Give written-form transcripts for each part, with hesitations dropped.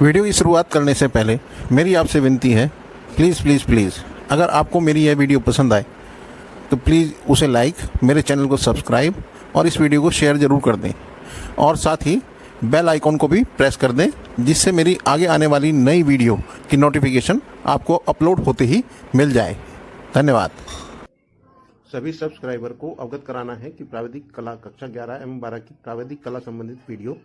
Video की शुरुआत करने से पहले मेरी आपसे विनती है, प्लीज़ अगर आपको मेरी यह वीडियो पसंद आए तो प्लीज़ उसे लाइक, मेरे चैनल को सब्सक्राइब और इस वीडियो को शेयर ज़रूर कर दें। और साथ ही बेल आइकॉन को भी प्रेस कर दें, जिससे मेरी आगे आने वाली नई वीडियो की नोटिफिकेशन आपको अपलोड होते ही मिल जाए। धन्यवाद। सभी सब्सक्राइबर को अवगत कराना है कि प्राविधिक कला कक्षा 11 एवं 12 की प्राविधिक कला संबंधित वीडियो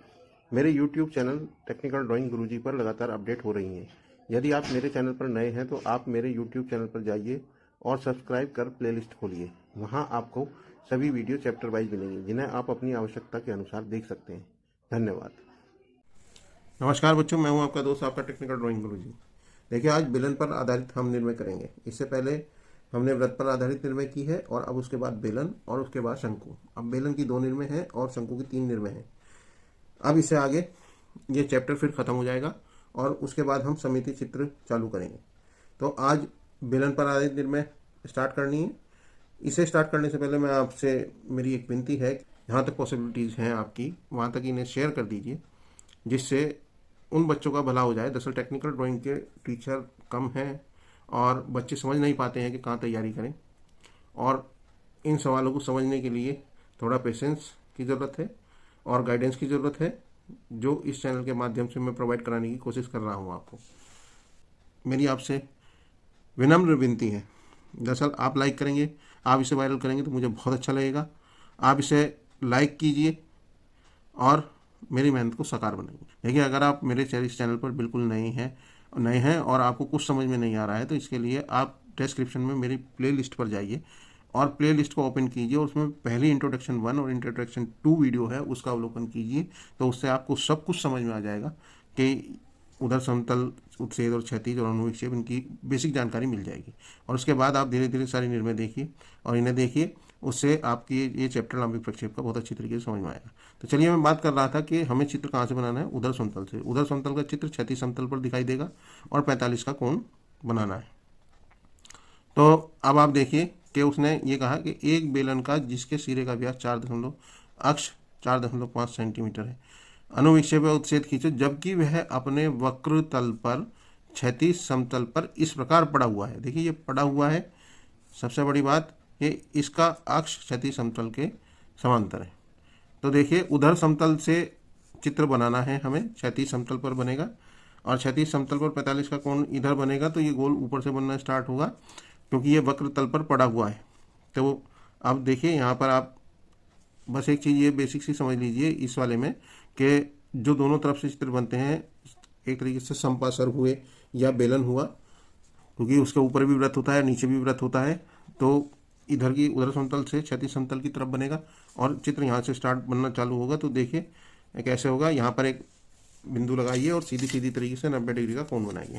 मेरे YouTube चैनल टेक्निकल ड्राइंग गुरुजी पर लगातार अपडेट हो रही हैं। यदि आप मेरे चैनल पर नए हैं तो आप मेरे YouTube चैनल पर जाइए और सब्सक्राइब कर प्लेलिस्ट खोलिए। वहां आपको सभी वीडियो चैप्टर वाइज मिलेंगे, जिन्हें आप अपनी आवश्यकता के अनुसार देख सकते हैं। धन्यवाद। नमस्कार बच्चों, मैं हूं आपका दोस्त, आपका टेक्निकल ड्राइंग गुरुजी। देखिए, आज बेलन पर आधारित हम निर्णय करेंगे। इससे पहले हमने वृत्त पर आधारित निर्णय की है और अब उसके बाद बेलन और उसके बाद शंकु। अब बेलन की 2 निर्णय हैं और शंकु की 3 निर्णय हैं। अब इससे आगे ये चैप्टर फिर खत्म हो जाएगा और उसके बाद हम समिति चित्र चालू करेंगे। तो आज बेलन पर आधारित निर्णय स्टार्ट करनी है। इसे स्टार्ट करने से पहले मैं आपसे मेरी एक विनती है, जहाँ तक पॉसिबिलिटीज़ हैं आपकी, वहाँ तक इन्हें शेयर कर दीजिए, जिससे उन बच्चों का भला हो जाए। दरअसल टेक्निकल ड्राइंग के टीचर कम हैं और बच्चे समझ नहीं पाते हैं कि कहाँ तैयारी करें, और इन सवालों को समझने के लिए थोड़ा पेशेंस की ज़रूरत है और गाइडेंस की ज़रूरत है, जो इस चैनल के माध्यम से मैं प्रोवाइड कराने की कोशिश कर रहा हूँ आपको। मेरी आपसे विनम्र विनती है। दरअसल आप लाइक करेंगे, आप इसे वायरल करेंगे तो मुझे बहुत अच्छा लगेगा। आप इसे लाइक कीजिए और मेरी मेहनत को साकार बनाइए। देखिए, अगर आप मेरे इस चैनल पर बिल्कुल नए हैं और आपको कुछ समझ में नहीं आ रहा है, तो इसके लिए आप डिस्क्रिप्शन में मेरी प्लेलिस्ट पर जाइए और प्लेलिस्ट को ओपन कीजिए और उसमें पहली इंट्रोडक्शन 1 और इंट्रोडक्शन 2 वीडियो है, उसका अवलोकन कीजिए। तो उससे आपको सब कुछ समझ में आ जाएगा कि उधर समतल, उत्छेद और क्षैतिज और अनुविक्षेप, इनकी बेसिक जानकारी मिल जाएगी। और उसके बाद आप धीरे धीरे सारी निर्णय देखिए और इन्हें देखिए, उससे आपकी ये चैप्टर लंबिक प्रक्षेप का बहुत अच्छी तरीके से समझ में आएगा। तो चलिए, मैं बात कर रहा था कि हमें चित्र कहाँ से बनाना है। उधर समतल से। उधर समतल का चित्र क्षैतिज समतल पर दिखाई देगा और 45 का कोण बनाना है। तो अब आप देखिए कि उसने ये कहा कि एक बेलन का जिसके सिरे का व्यास 4.5 सेंटीमीटर है, अनुविक्षेप उत्सेद खींचो, जबकि वह अपने वक्र तल पर क्षैतिज समतल पर इस प्रकार पड़ा हुआ है। देखिए, ये पड़ा हुआ है। सबसे बड़ी बात, ये इसका अक्ष क्षैतिज समतल के समांतर है। तो देखिए, उधर समतल से चित्र बनाना है हमें, क्षैतिज समतल पर बनेगा और क्षैतिज समतल पर 45 का कोण इधर बनेगा। तो ये गोल ऊपर से बनना स्टार्ट होगा क्योंकि ये वक्र तल पर पड़ा हुआ है। तो अब देखिए, यहाँ पर आप बस एक चीज़ ये बेसिक सी समझ लीजिए इस वाले में, कि जो दोनों तरफ से चित्र बनते हैं, एक तरीके से समपार्श्व हुए या बेलन हुआ, क्योंकि उसके ऊपर भी वृत्त होता है, नीचे भी वृत्त होता है। तो इधर की उधर समतल से क्षैतिज समतल की तरफ बनेगा और चित्र यहाँ से स्टार्ट बनना चालू होगा। तो देखिए कैसे होगा। यहाँ पर एक बिंदु लगाइए और सीधी सीधी तरीके से 90 डिग्री का कोण बनाइए।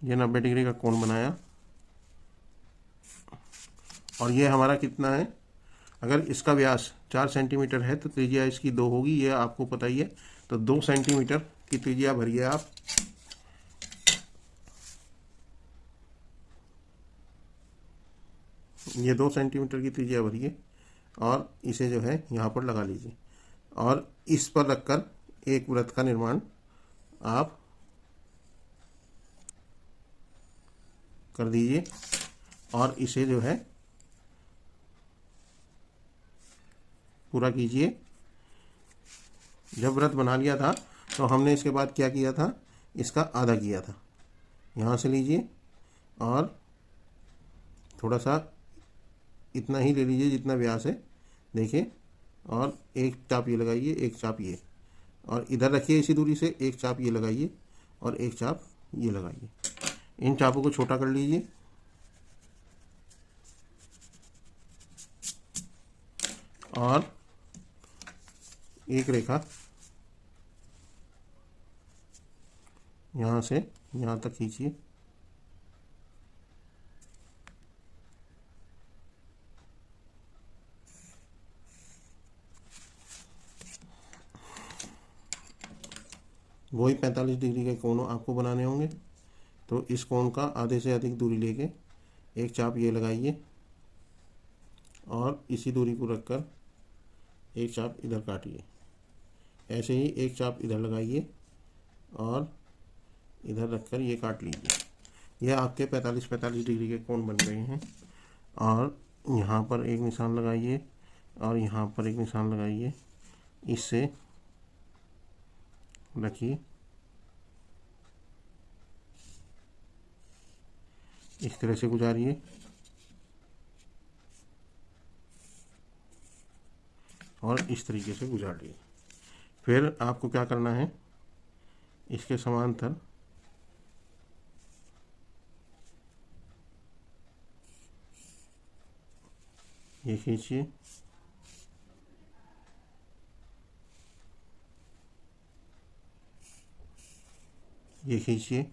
ये 90 डिग्री का कोण बनाया और ये हमारा कितना है, अगर इसका व्यास 4 सेंटीमीटर है तो त्रिज्या इसकी 2 होगी, ये आपको पता ही है। तो 2 सेंटीमीटर की त्रिज्या भरिए आप। ये 2 सेंटीमीटर की त्रिज्या भरिए और इसे जो है यहाँ पर लगा लीजिए और इस पर रखकर एक वृत्त का निर्माण आप कर दीजिए और इसे जो है पूरा कीजिए। जब वृत्त बना लिया था तो हमने इसके बाद क्या किया था, इसका आधा किया था। यहाँ से लीजिए और थोड़ा सा इतना ही ले लीजिए जितना व्यास है, देखिए, और एक चाप ये लगाइए, एक चाप ये, और इधर रखिए इसी दूरी से एक चाप ये लगाइए और एक चाप ये लगाइए। इन चापों को छोटा कर लीजिए और एक रेखा यहाँ से यहाँ तक खींचिए। वही 45 डिग्री के कोण आपको बनाने होंगे। तो इस कोण का आधे से अधिक दूरी लेके एक चाप ये लगाइए और इसी दूरी को रखकर एक चाप इधर काटिए। ऐसे ही एक चाप इधर लगाइए और इधर रखकर ये काट लीजिए। यह आपके 45-45 डिग्री के कोण बन रहे हैं। और यहाँ पर एक निशान लगाइए और यहाँ पर एक निशान लगाइए, इससे रखिए, इस तरह से गुजारिए और इस तरीके से गुजारिए। फिर आपको क्या करना है, इसके समांतर ये खींचिए, ये खींचिए,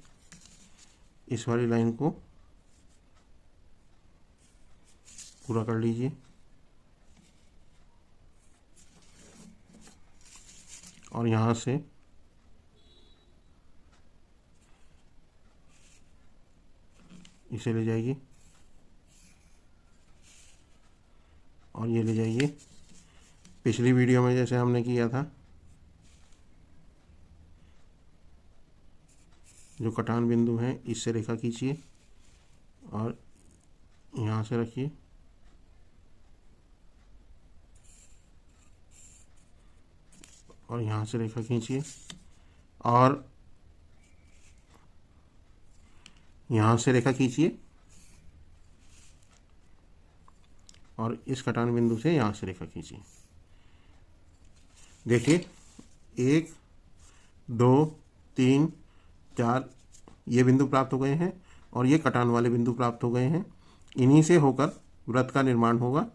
इस वाली लाइन को पूरा कर लीजिए और यहाँ से इसे ले जाइए और ये ले जाइए। पिछली वीडियो में जैसे हमने किया था, जो कटान बिंदु है इससे रेखा खींचिए और यहाँ से रखिए और यहाँ से रेखा खींचिए और यहाँ से रेखा खींचिए और इस कटान बिंदु से यहाँ से रेखा खींचिए। देखिए 1 2 3 4 ये बिंदु प्राप्त हो गए हैं और ये कटान वाले बिंदु प्राप्त हो गए हैं। इन्हीं से होकर वृत्त का निर्माण होगा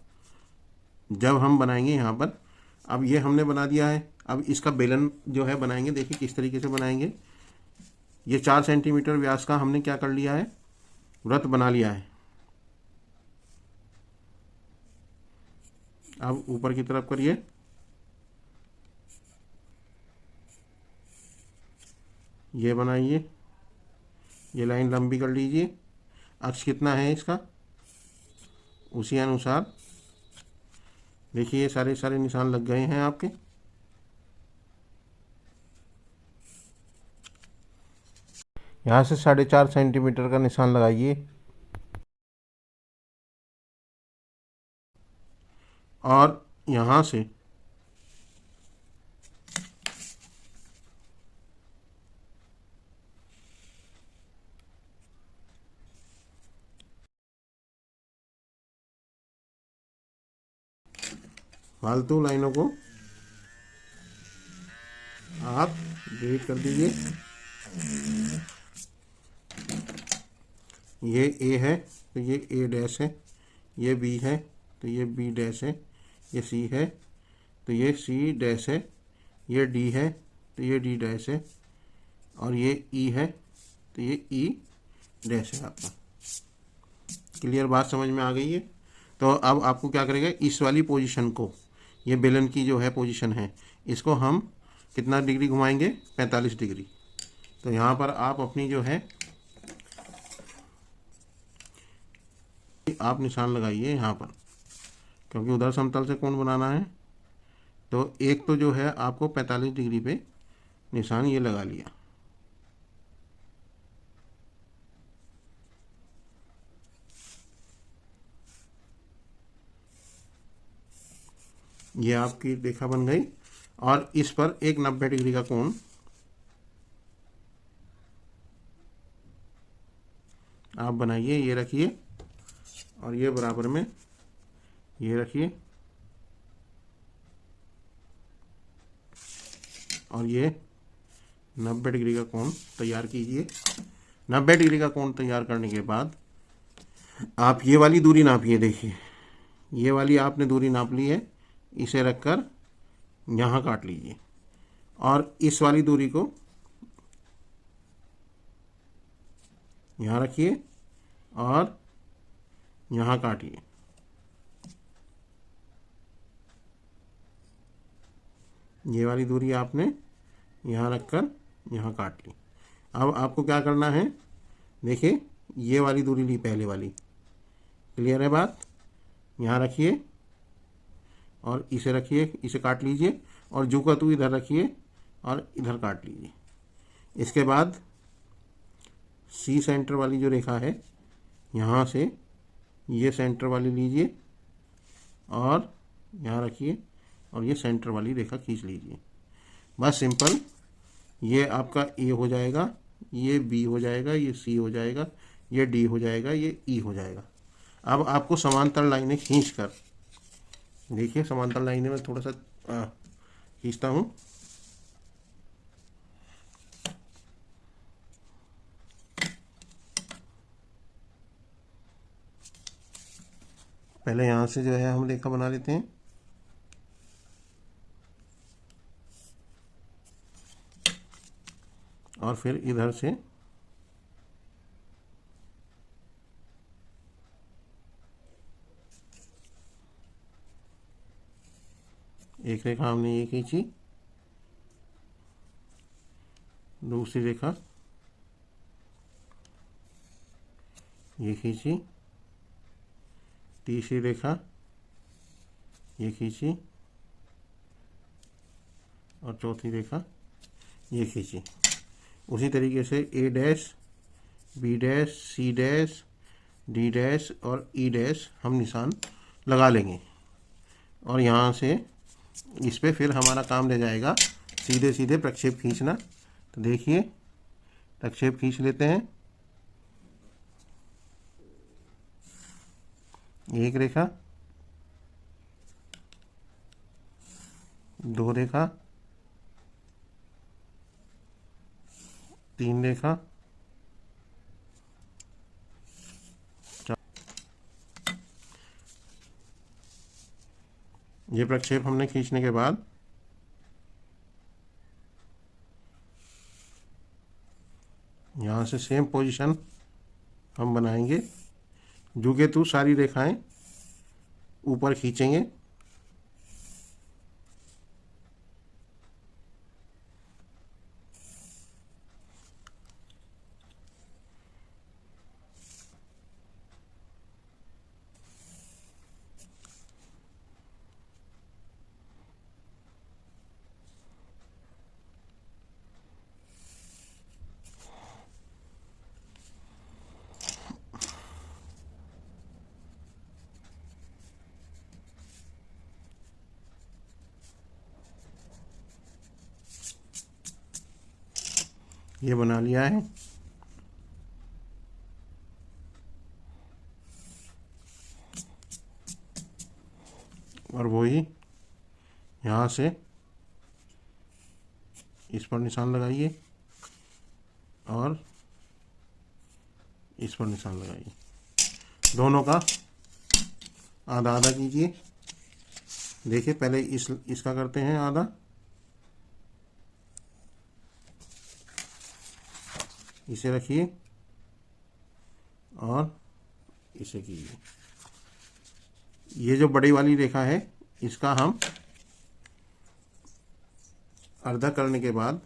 जब हम बनाएंगे यहाँ पर। अब ये हमने बना दिया है, अब इसका बेलन जो है बनाएंगे। देखिए किस तरीके से बनाएंगे। ये 4 सेंटीमीटर व्यास का हमने क्या कर लिया है, वृत्त बना लिया है। अब ऊपर की तरफ करिए, ये बनाइए, ये लाइन लंबी कर लीजिए। अक्ष कितना है इसका, उसी अनुसार देखिए ये सारे सारे निशान लग गए हैं आपके। यहाँ से 4.5 सेंटीमीटर का निशान लगाइए और यहाँ से फालतू लाइनों को आप डिलीट कर दीजिए। ये ए है तो ये ए डैश है, ये बी है तो ये बी डैश है, ये सी है तो ये सी डैश है, ये डी है तो ये डी डैश है और ये ई है तो ये ई डैश है। आपका क्लियर बात समझ में आ गई है। तो अब आपको क्या करेगा, इस वाली पोजीशन को, ये बेलन की जो है पोजीशन है, इसको हम कितना डिग्री घुमाएंगे, 45 डिग्री। तो यहाँ पर आप अपनी जो है आप निशान लगाइए यहाँ पर, क्योंकि उधर समतल से कोण बनाना है। तो एक तो जो है आपको 45 डिग्री पे निशान ये लगा लिया। ये आपकी रेखा बन गई और इस पर एक 90 डिग्री का कोण आप बनाइए। ये रखिए और ये बराबर में ये रखिए और ये 90 डिग्री का कोण तैयार कीजिए। 90 डिग्री का कोण तैयार करने के बाद आप ये वाली दूरी नापिए। देखिए ये वाली आपने दूरी नाप ली है, इसे रखकर यहाँ काट लीजिए और इस वाली दूरी को यहाँ रखिए और यहाँ काटिए। ये वाली दूरी आपने यहाँ रखकर यहाँ काट ली। अब आपको क्या करना है, देखिए ये वाली दूरी ली, पहले वाली। क्लियर है बात। यहाँ रखिए और इसे रखिए, इसे काट लीजिए और जू का तू इधर रखिए और इधर काट लीजिए। इसके बाद सी सेंटर वाली जो रेखा है यहाँ से ये सेंटर वाली लीजिए और यहाँ रखिए और ये सेंटर वाली रेखा खींच लीजिए। बस सिंपल। ये आपका ए हो जाएगा, ये बी हो जाएगा, ये सी हो जाएगा, ये डी हो जाएगा, ये ई हो जाएगा। अब आपको समांतर लाइनें खींच कर देखिए, समांतर लाइनें में थोड़ा सा खींचता हूँ। पहले यहाँ से जो है हम रेखा बना लेते हैं। और फिर इधर से एक रेखा हमने ये खींची, दूसरी रेखा ये खींची, तीसरी रेखा ये खींची और चौथी रेखा ये खींची। उसी तरीके से A dash, B dash, C dash, D dash और ई डैश हम निशान लगा लेंगे। और यहाँ से इस पे फिर हमारा काम रह जाएगा सीधे सीधे प्रक्षेप खींचना। तो देखिए, प्रक्षेप खींच लेते हैं। एक रेखा, दो रेखा, तीन रेखा, ये प्रक्षेप हमने खींचने के बाद यहाँ से सेम पोजीशन हम बनाएंगे। जू के थ्रू सारी रेखाएं ऊपर खींचेंगे। ये बना लिया है। और वही यहाँ से इस पर निशान लगाइए और इस पर निशान लगाइए। दोनों का आधा आधा कीजिए। देखिए, पहले इसका करते हैं आधा, इसे रखिए और इसे कीजिए। ये जो बड़ी वाली रेखा है इसका हम अर्धा करने के बाद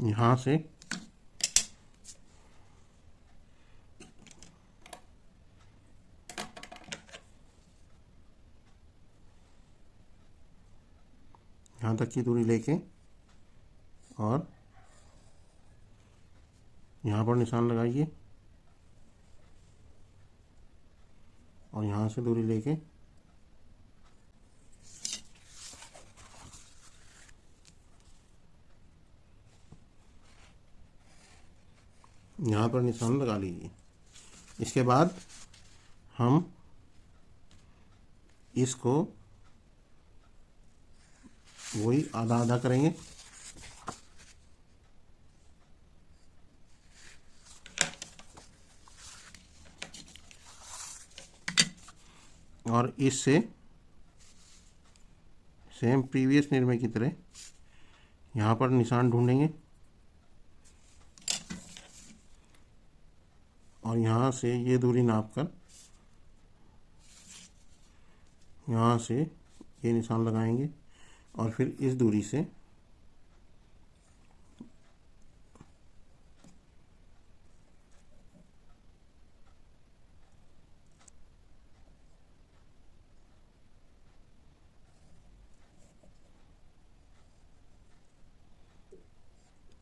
यहाँ से यहाँ तक की दूरी लेके और यहाँ पर निशान लगाइए और यहाँ से दूरी लेके यहाँ पर निशान लगा लीजिए। इसके बाद हम इसको वही आधा आधा करेंगे। और इससे सेम प्रीवियस निर्णय की तरह यहाँ पर निशान ढूंढेंगे और यहाँ से ये दूरी नापकर यहाँ से ये निशान लगाएंगे और फिर इस दूरी से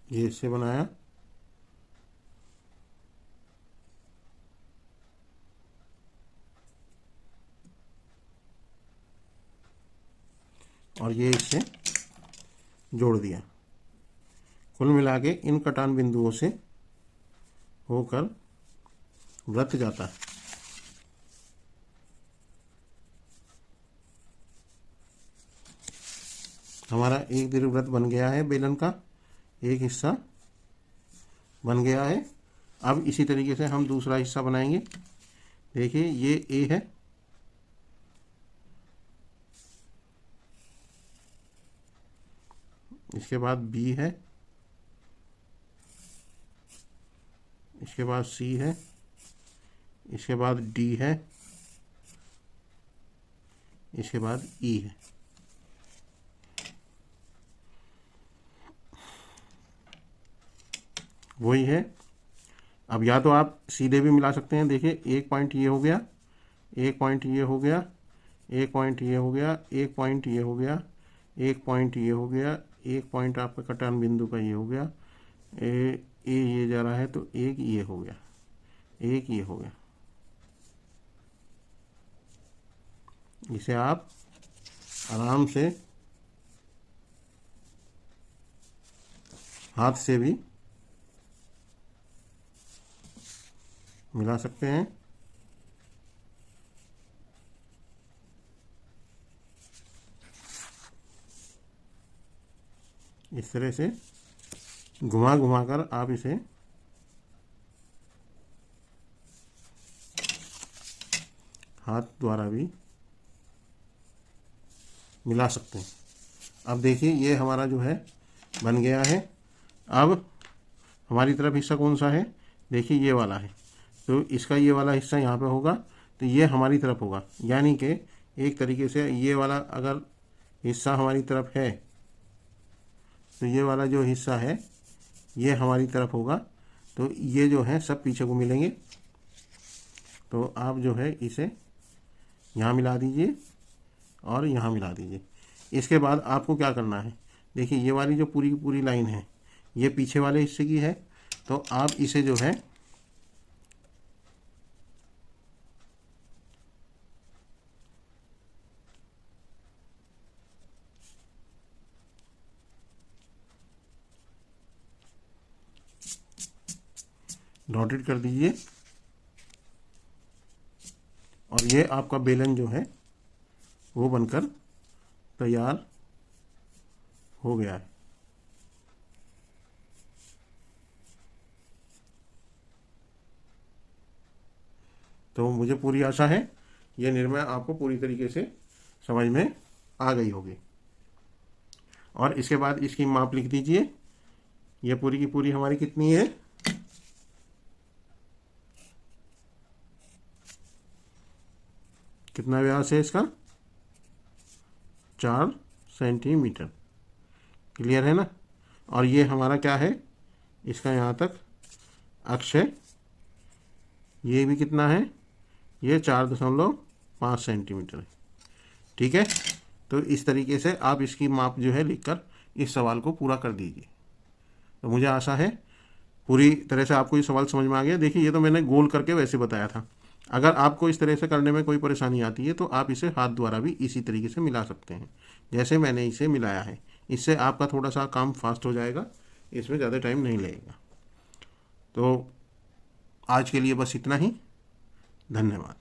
ये इससे बनाया, और ये इससे जोड़ दिया। कुल मिला के इन कटान बिंदुओं से होकर वृत्त जाता है। हमारा एक दीर्घवृत्त बन गया है, बेलन का एक हिस्सा बन गया है। अब इसी तरीके से हम दूसरा हिस्सा बनाएंगे। देखिए ये ए है, इसके बाद बी है, इसके बाद सी है, इसके बाद डी है, इसके बाद ई है। वही है। अब या तो आप सीधे भी मिला सकते हैं। देखिए एक पॉइंट ये हो गया, एक पॉइंट ये हो गया, एक पॉइंट ये हो गया, एक पॉइंट ये हो गया, एक पॉइंट ये हो गया, एक पॉइंट आपका कटान बिंदु का ये हो गया, ए ये जा रहा है तो एक ये हो गया, एक ये हो गया। इसे आप आराम से हाथ से भी मिला सकते हैं। इस तरह से घुमा घुमा कर आप इसे हाथ द्वारा भी मिला सकते हैं। अब देखिए ये हमारा जो है बन गया है। अब हमारी तरफ हिस्सा कौन सा है? देखिए ये वाला है, तो इसका ये वाला हिस्सा यहाँ पे होगा, तो ये हमारी तरफ होगा। यानी कि एक तरीके से ये वाला अगर हिस्सा हमारी तरफ है तो ये वाला जो हिस्सा है ये हमारी तरफ होगा, तो ये जो है सब पीछे को मिलेंगे। तो आप जो है इसे यहाँ मिला दीजिए और यहाँ मिला दीजिए। इसके बाद आपको क्या करना है, देखिए ये वाली जो पूरी की पूरी लाइन है ये पीछे वाले हिस्से की है, तो आप इसे जो है डॉटेड कर दीजिए, और ये आपका बेलन जो है वो बनकर तैयार हो गया है। तो मुझे पूरी आशा है ये निर्णय आपको पूरी तरीके से समझ में आ गई होगी। और इसके बाद इसकी माप लिख दीजिए। ये पूरी की पूरी हमारी कितनी है? कितना व्यास है इसका? 4 सेंटीमीटर। क्लियर है ना? और ये हमारा क्या है, इसका यहाँ तक अक्ष है, ये भी कितना है, ये 4.5 सेंटीमीटर है। ठीक है, तो इस तरीके से आप इसकी माप जो है लिखकर इस सवाल को पूरा कर दीजिए। तो मुझे आशा है पूरी तरह से आपको ये सवाल समझ में आ गया। देखिए ये तो मैंने गोल करके वैसे बताया था। अगर आपको इस तरह से करने में कोई परेशानी आती है तो आप इसे हाथ द्वारा भी इसी तरीके से मिला सकते हैं जैसे मैंने इसे मिलाया है। इससे आपका थोड़ा सा काम फास्ट हो जाएगा, इसमें ज़्यादा टाइम नहीं लगेगा। तो आज के लिए बस इतना ही। धन्यवाद।